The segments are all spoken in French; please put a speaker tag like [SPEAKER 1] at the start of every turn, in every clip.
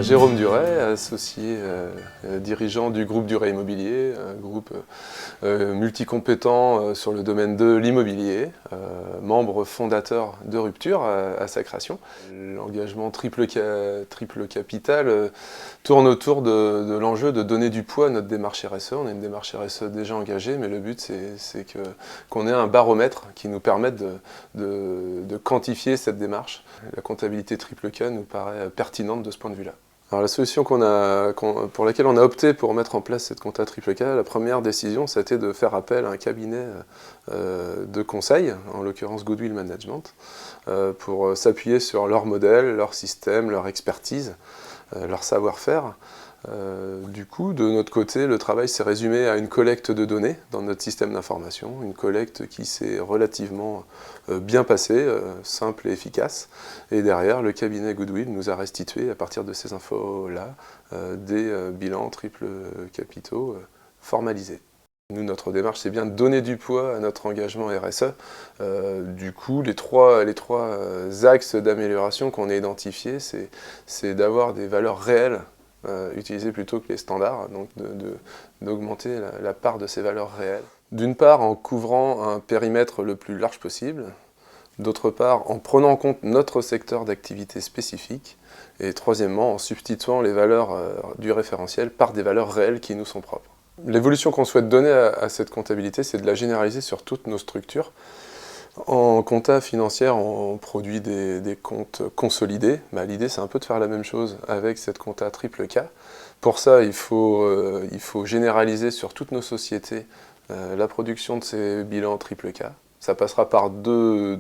[SPEAKER 1] Jérôme Duret, associé dirigeant du groupe Duret Immobilier, un groupe multicompétent sur le domaine de l'immobilier, membre fondateur de Rupture à sa création. L'engagement triple capital tourne autour de l'enjeu de donner du poids à notre démarche RSE. On a une démarche RSE déjà engagée, mais le but c'est qu'on ait un baromètre qui nous permette de quantifier cette démarche. La comptabilité triple K nous paraît pertinente de ce point de vue-là. Alors la solution pour laquelle on a opté pour mettre en place cette compta triple K, la première décision, c'était de faire appel à un cabinet de conseil, en l'occurrence Goodwill Management, pour s'appuyer sur leur modèle, leur système, leur expertise, leur savoir-faire. Du coup, de notre côté, le travail s'est résumé à une collecte de données dans notre système d'information, une collecte qui s'est relativement bien passée, simple et efficace. Et derrière, le cabinet Goodwill nous a restitué, à partir de ces infos-là, des bilans triple capitaux formalisés. Nous, notre démarche, c'est bien de donner du poids à notre engagement RSE. Du coup, les trois axes d'amélioration qu'on a identifiés, c'est d'avoir des valeurs réelles utilisées plutôt que les standards, donc d'augmenter la part de ces valeurs réelles. D'une part, en couvrant un périmètre le plus large possible, d'autre part, en prenant en compte notre secteur d'activité spécifique, et troisièmement, en substituant les valeurs du référentiel par des valeurs réelles qui nous sont propres. L'évolution qu'on souhaite donner à cette comptabilité, c'est de la généraliser sur toutes nos structures. En compta financière, on produit des comptes consolidés. L'idée, c'est un peu de faire la même chose avec cette compta triple K. Pour ça, il faut généraliser sur toutes nos sociétés la production de ces bilans triple K. Ça passera par deux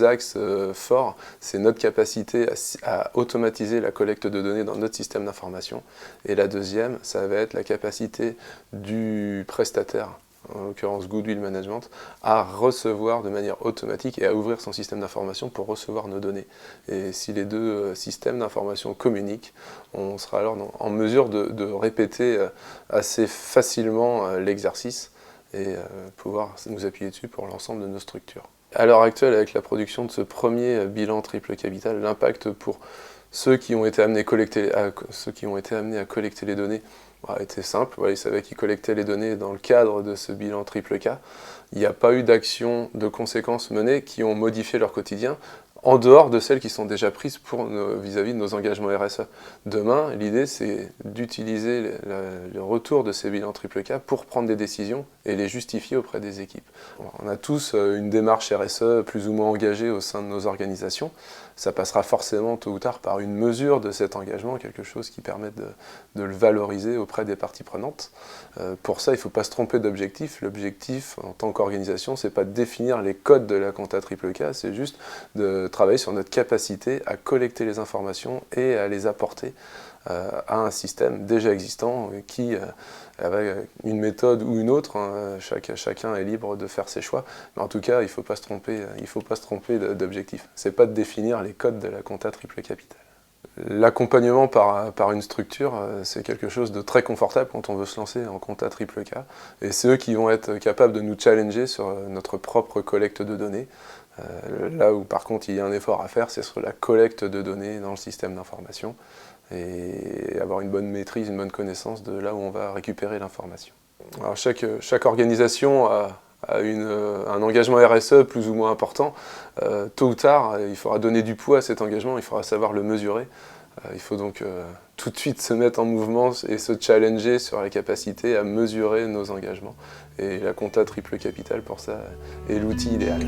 [SPEAKER 1] axes forts. C'est notre capacité à automatiser la collecte de données dans notre système d'information. Et la deuxième, ça va être la capacité du prestataire, en l'occurrence Goodwill Management, à recevoir de manière automatique et à ouvrir son système d'information pour recevoir nos données. Et si les deux systèmes d'information communiquent, on sera alors en mesure de répéter assez facilement l'exercice et pouvoir nous appuyer dessus pour l'ensemble de nos structures. À l'heure actuelle, avec la production de ce premier bilan triple capital, l'impact pour ceux qui ont été amenés à collecter les données était simple. Ils savaient qu'ils collectaient les données dans le cadre de ce bilan triple K. Il n'y a pas eu d'actions de conséquences menées qui ont modifié leur quotidien, en dehors de celles qui sont déjà prises vis-à-vis de nos engagements RSE. Demain, l'idée, c'est d'utiliser le retour de ces bilans triple K pour prendre des décisions et les justifier auprès des équipes. On a tous une démarche RSE plus ou moins engagée au sein de nos organisations. Ça passera forcément tôt ou tard par une mesure de cet engagement, quelque chose qui permette de le valoriser auprès des parties prenantes. Pour ça, il ne faut pas se tromper d'objectif. L'objectif, en tant qu'organisation, c'est pas de définir les codes de la compta triple K, c'est juste de travailler sur notre capacité à collecter les informations et à les apporter à un système déjà existant qui, avec une méthode ou une autre, chacun est libre de faire ses choix, mais en tout cas, il ne faut pas se tromper d'objectif. Ce n'est pas de définir les codes de la compta triple capital. L'accompagnement par une structure, c'est quelque chose de très confortable quand on veut se lancer en compta triple K. Et c'est eux qui vont être capables de nous challenger sur notre propre collecte de données. Là où par contre il y a un effort à faire, c'est sur la collecte de données dans le système d'information et avoir une bonne maîtrise, une bonne connaissance de là où on va récupérer l'information. Alors chaque organisation a un engagement RSE plus ou moins important. Tôt ou tard, il faudra donner du poids à cet engagement, il faudra savoir le mesurer. Il faut donc tout de suite se mettre en mouvement et se challenger sur la capacité à mesurer nos engagements. Et la compta triple capital, pour ça, est l'outil idéal.